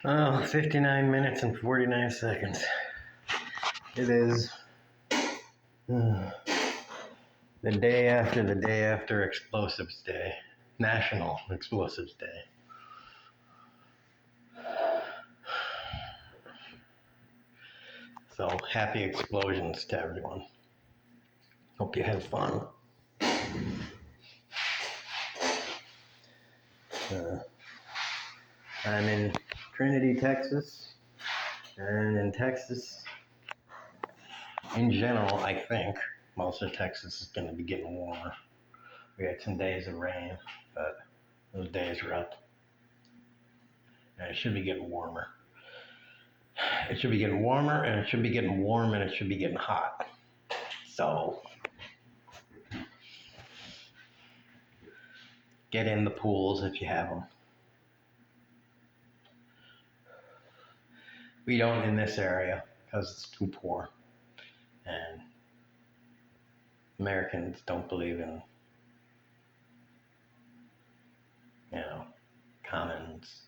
Oh, 59 minutes and 49 seconds. It is the day after Explosives Day, National Explosives Day. So happy explosions to everyone. Hope you had fun. I'm in Trinity, Texas, and in Texas, in general, I think most of Texas is going to be getting warmer. We had some days of rain, but those days are up. And it should be getting warmer. It should be getting warmer, and it should be getting warm, and it should be getting hot. So get in the pools if you have them. We don't in this area because it's too poor. And Americans don't believe in, commons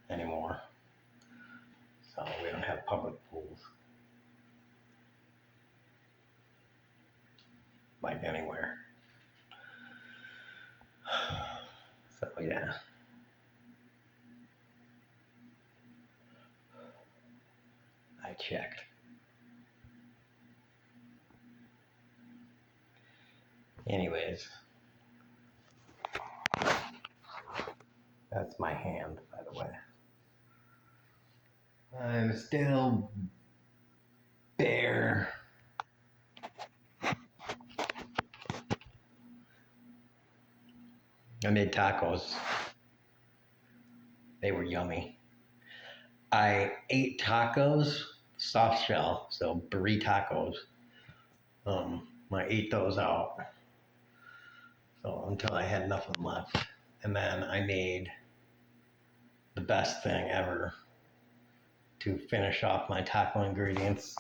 anymore. So we don't have public pools. Like anywhere. So yeah. I checked. Anyways. That's my hand, by the way. I'm still bare. I made tacos. They were yummy. I ate tacos, soft shell, so burritos. I ate those out. So until I had nothing left. And then I made the best thing ever to finish off my taco ingredients.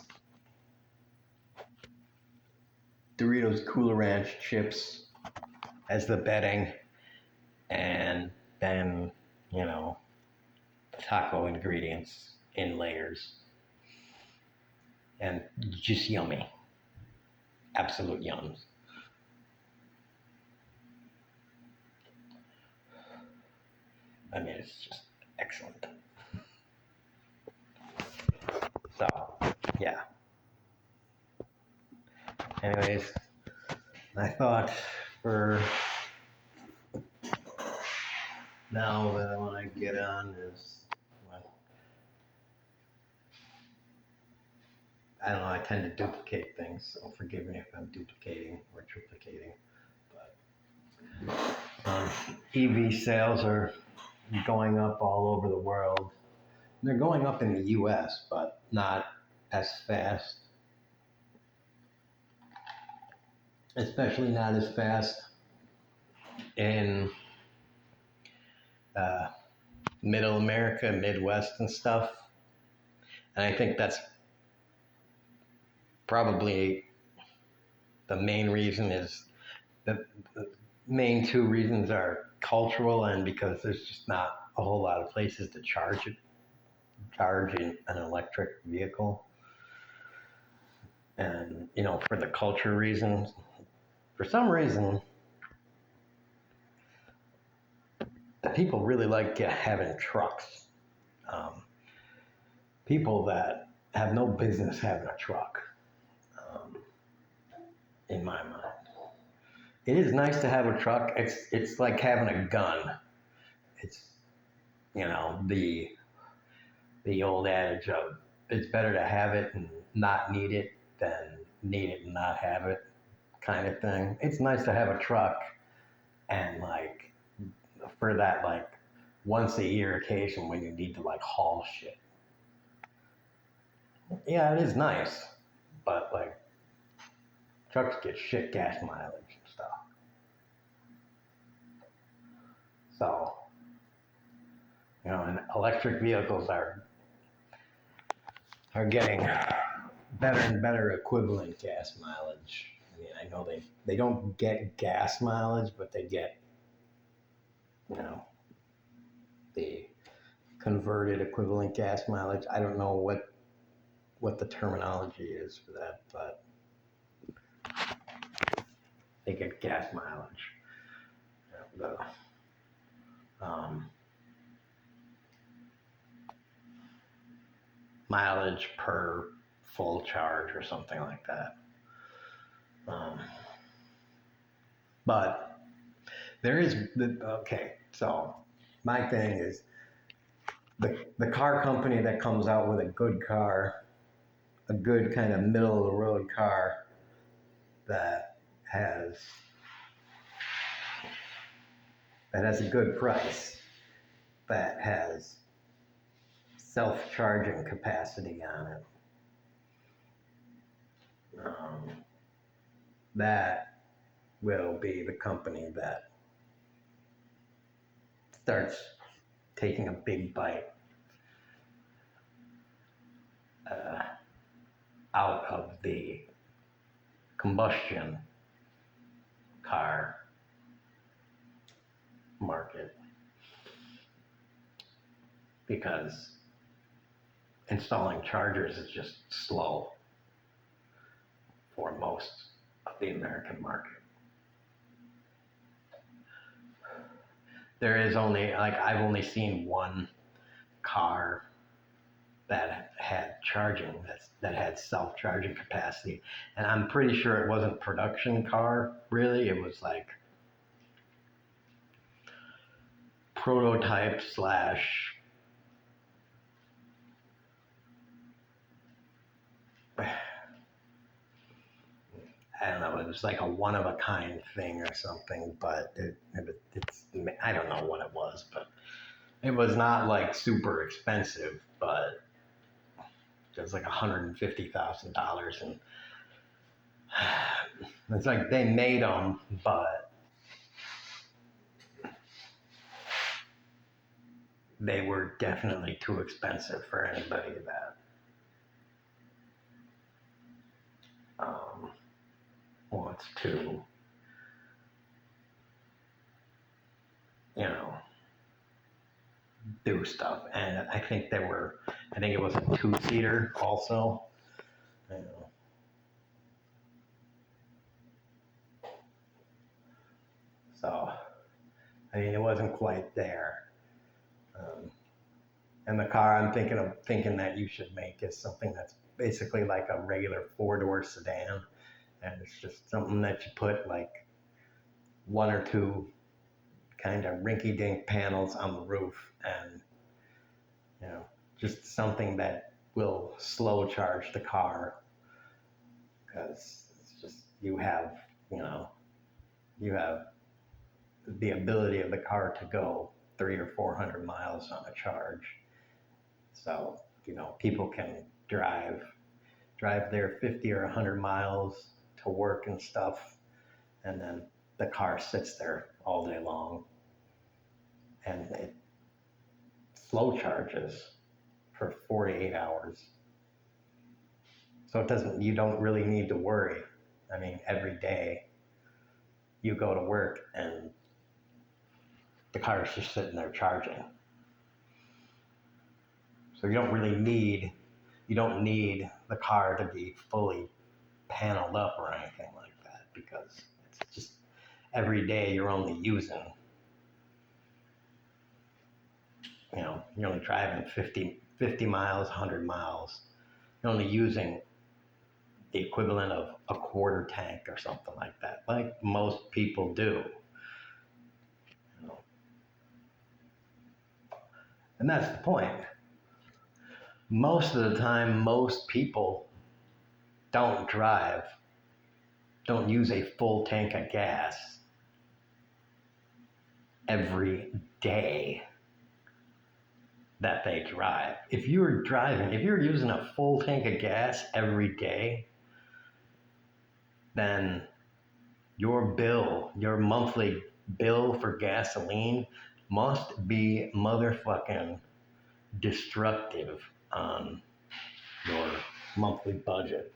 Doritos Cooler Ranch chips as the bedding, and then, taco ingredients in layers. And just yummy. Absolute yums. I mean, it's just excellent. So, yeah. Anyways, I thought for now that I want to get on is, I don't know, I tend to duplicate things, so forgive me if I'm duplicating or triplicating. But EV sales are going up all over the world. They're going up in the US, but not as fast. Especially not as fast in Middle America, Midwest and stuff. And I think that's probably the main reason is the main two reasons are cultural and because there's just not a whole lot of places to charge in an electric vehicle. And, for the culture reasons, for some reason, people really like having trucks. People that have no business having a truck, in my mind. It is nice to have a truck. It's like having a gun. It's, the old adage of it's better to have it and not need it than need it and not have it kind of thing. It's nice to have a truck and for that once a year occasion when you need to haul shit. Yeah, it is nice, but trucks get shit gas mileage and stuff. So, and electric vehicles are getting better and better equivalent gas mileage. I mean, I know they don't get gas mileage, but they get, the converted equivalent gas mileage. I don't know what the terminology is for that, but they get gas mileage. The, mileage per full charge or something like that. But there is, okay, so my thing is the car company that comes out with a good car, a good kind of middle of the road car that has a good price, that has self-charging capacity on it. That will be the company that starts taking a big bite out of the combustion car market, because installing chargers is just slow for most of the American market. There is only, like, I've only seen one car that had charging, that had self-charging capacity, and I'm pretty sure it wasn't production car, really. It was like prototype slash I don't know, it was like a one-of-a-kind thing or something, but it's, I don't know what it was, but it was not like super expensive, but it was like $150,000, and it's like they made them, but they were definitely too expensive for anybody that wants to, you know, do stuff. And I think it was a 2-seater also. You know. So, I mean, it wasn't quite there. And the car I'm thinking that you should make is something that's basically like a regular 4-door sedan, and it's just something that you put like 1 or 2 kind of rinky-dink panels on the roof, and you know, just something that will slow charge the car, because it's just you have the ability of the car to go 300 or 400 miles on a charge. So, you know, people can drive their 50 or 100 miles to work and stuff, and then the car sits there all day long, and it slow charges for 48 hours. So you don't really need to worry. I mean, every day you go to work and the car's just sitting there charging. So you don't need the car to be fully paneled up or anything like that, because it's just every day you're only using, you're only driving 50 miles, 100 miles. You're only using the equivalent of a quarter tank or something like that, like most people do. And that's the point. Most of the time, most people don't use a full tank of gas every day that they drive. If you're using a full tank of gas every day, then your monthly bill for gasoline must be motherfucking destructive on your monthly budget.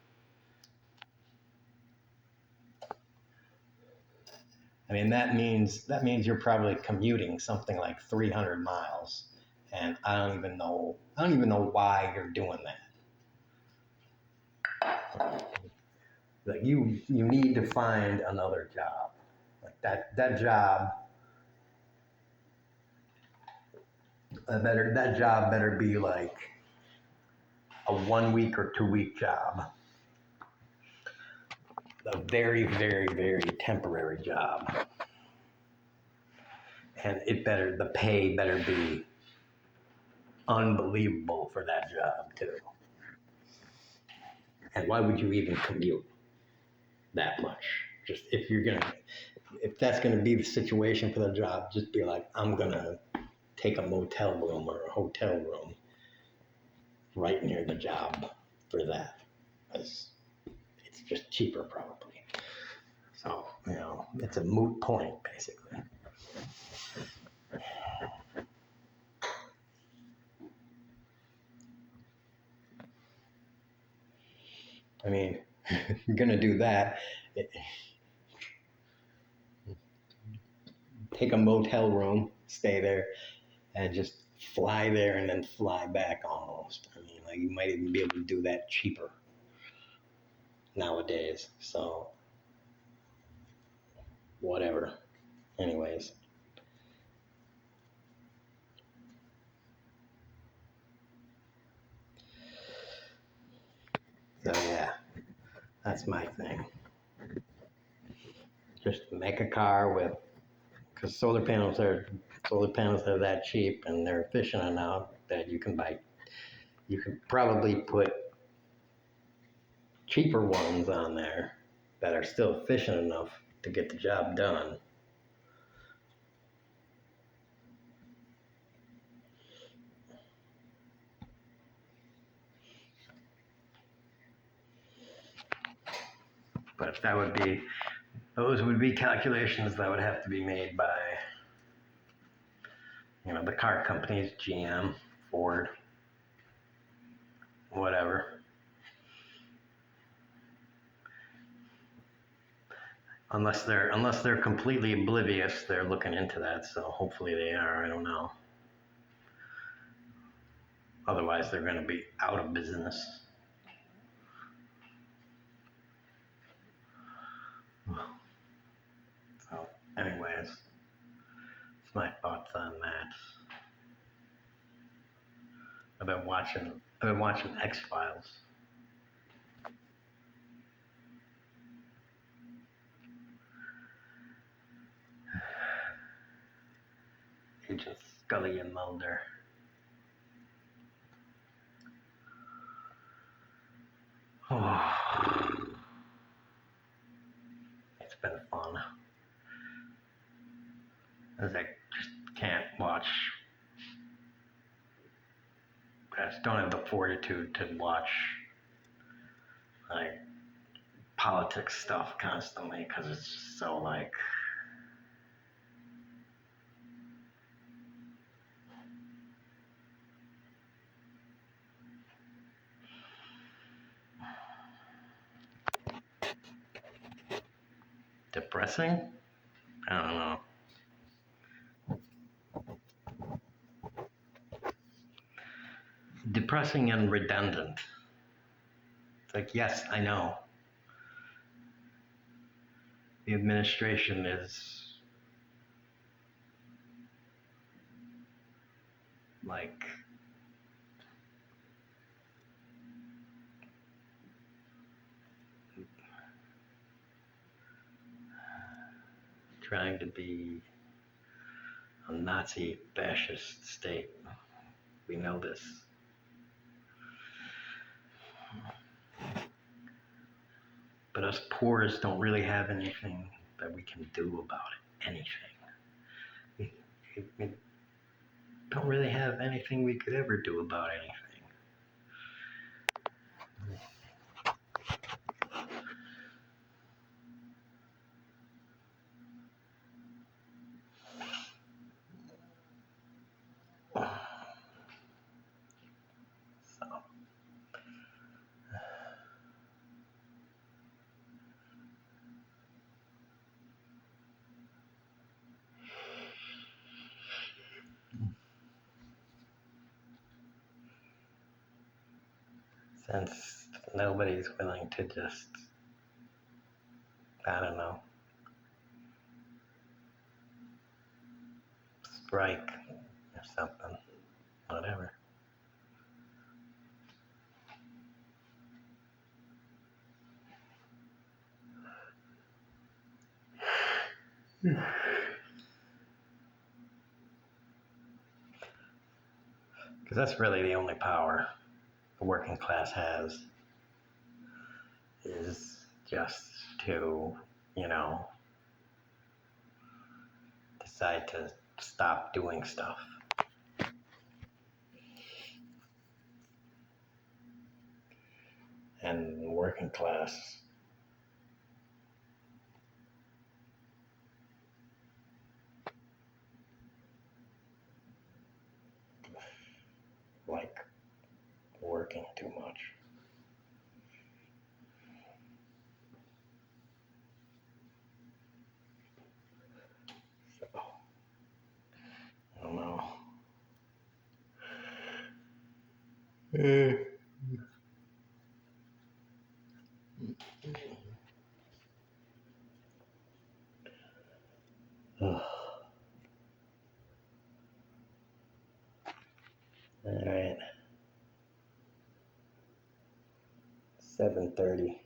I mean, that means you're probably commuting something like 300 miles And I don't even know why you're doing that. Like you need to find another job. Like that job, that job better be like a 1 week or 2 week job. A very, very, very temporary job. And the pay better be unbelievable for that job too. And why would you even commute that much? Just if that's gonna be the situation for the job, just be like, I'm gonna take a motel room or a hotel room right near the job for that. It's just cheaper probably. So, it's a moot point basically. I mean, if you're gonna do that, take a motel room, stay there, and just fly there and then fly back almost. I mean, like you might even be able to do that cheaper nowadays. So, whatever. Anyways. So yeah, that's my thing. Just make a car because solar panels are that cheap and they're efficient enough that you can probably put cheaper ones on there that are still efficient enough to get the job done. But those would be calculations that would have to be made by, the car companies, GM, Ford, whatever. Unless they're completely oblivious, they're looking into that. So hopefully they are. I don't know. Otherwise, they're going to be out of business. So, anyways, that's my thoughts on that. I've been watching X-Files. Agent Scully and Mulder. Oh, it's been fun. I just can't watch. I just don't have the fortitude to watch like politics stuff constantly because it's just so like. Depressing? I don't know. Depressing and redundant. It's like, yes, I know. The administration is like trying to be a Nazi fascist state. We know this. But us poors don't really have anything that we can do about it. Anything. We don't really have anything we could ever do about anything. since nobody's willing to just, I don't know, strike or something, whatever. Because that's really the only power the working class has, is just to, decide to stop doing stuff. And working class like working too much. So, I don't know. All right. 7:30.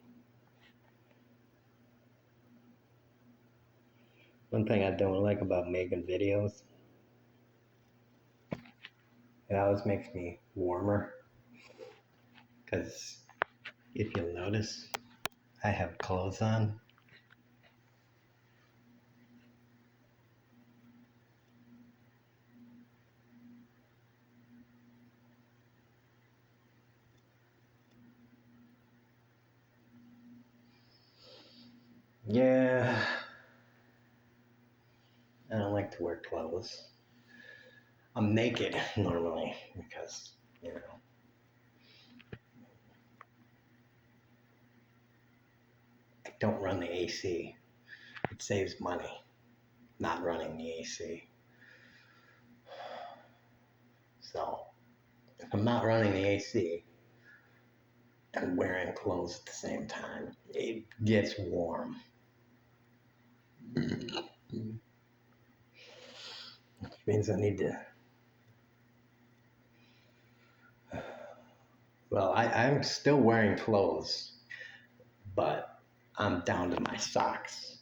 One thing I don't like about making videos, it always makes me warmer. Because if you'll notice, I have clothes on. Yeah, I don't like to wear clothes. I'm naked normally because, I don't run the AC. It saves money not running the AC. So, if I'm not running the AC and wearing clothes at the same time, it gets warm. Which means I need to. Well, I'm still wearing clothes, but I'm down to my socks.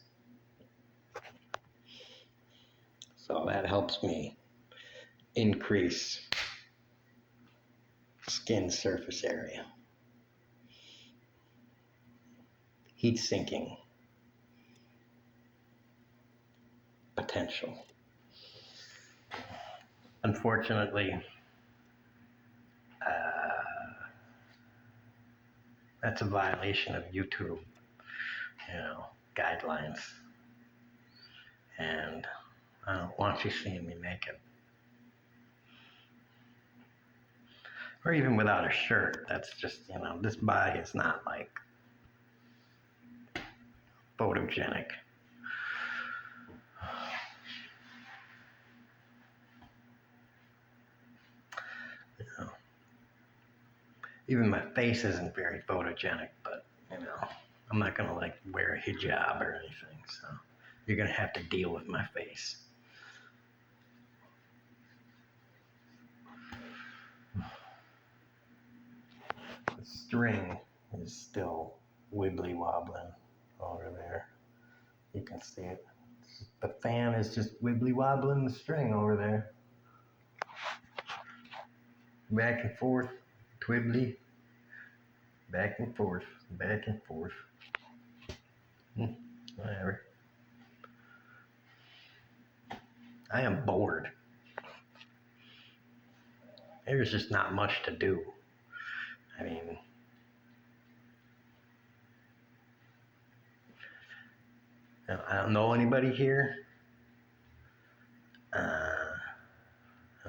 So that helps me increase skin surface area. Heat sinking potential. Unfortunately, that's a violation of YouTube, guidelines. And I don't want you seeing me naked. Or even without a shirt. That's just, this body is not like photogenic. Even my face isn't very photogenic, but, I'm not gonna wear a hijab or anything, so you're gonna have to deal with my face. The string is still wibbly wobbling over there. You can see it. The fan is just wibbly wobbling the string over there. Back and forth, twibbly. Back and forth, back and forth. Whatever. I am bored. There's just not much to do. I mean, I don't know anybody here.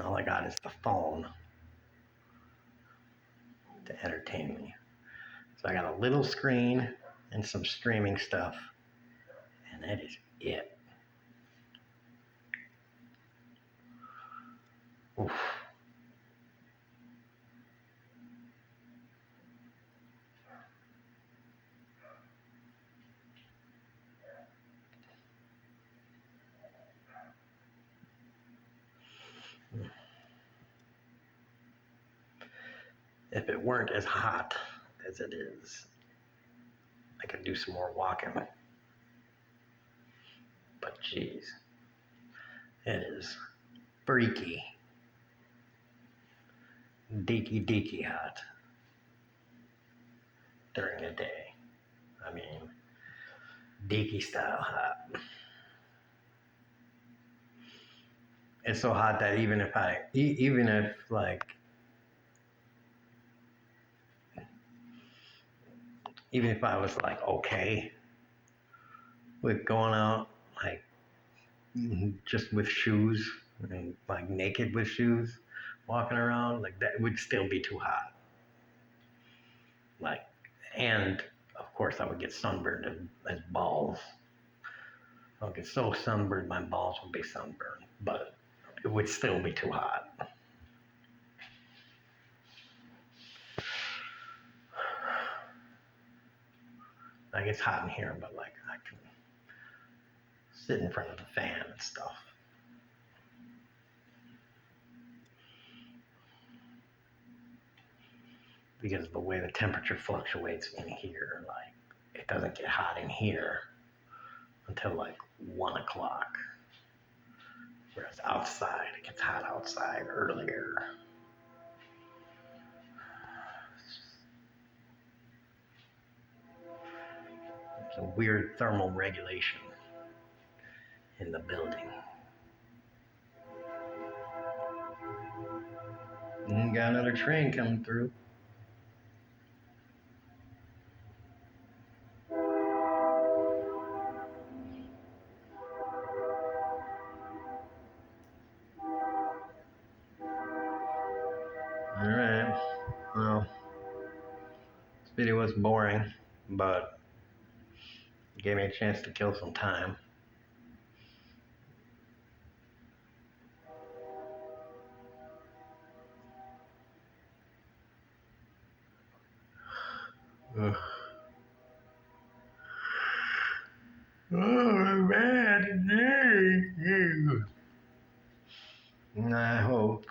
All I got is the phone to entertain me. So I got a little screen and some streaming stuff, and that is it. Oof. If it weren't as hot as it is, I could do some more walking. But geez, it is freaky, deaky hot during the day. I mean, deaky style hot. It's so hot that even if I was like okay with going out like just with shoes and like naked with shoes walking around, like that would still be too hot. Like, and of course I would get sunburned as balls. I would get so sunburned my balls would be sunburned, but it would still be too hot. Like it's hot in here, but like I can sit in front of the fan and stuff. Because of the way the temperature fluctuates in here, like it doesn't get hot in here until like 1 o'clock. Whereas outside, it gets hot outside earlier. It's a weird thermal regulation in the building. And got another train coming through. All right. Well, this video was boring, but it gave me a chance to kill some time. Ugh. Oh, bad day. And I hope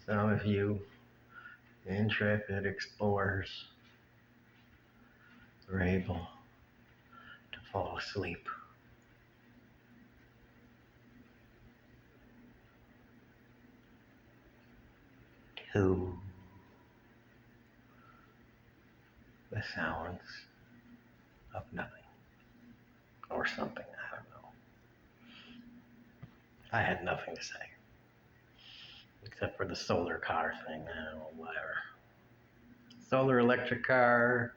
some of you intrepid explorers were able to fall asleep. To the sounds of nothing or something, I don't know. I had nothing to say except for the solar car thing. I don't know, whatever. Solar electric car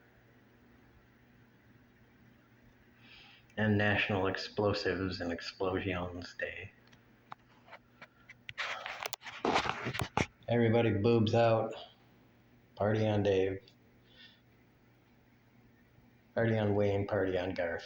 and National Explosives and Explosions Day. Everybody boobs out. Party on Dave. Party on Wayne, party on Garth.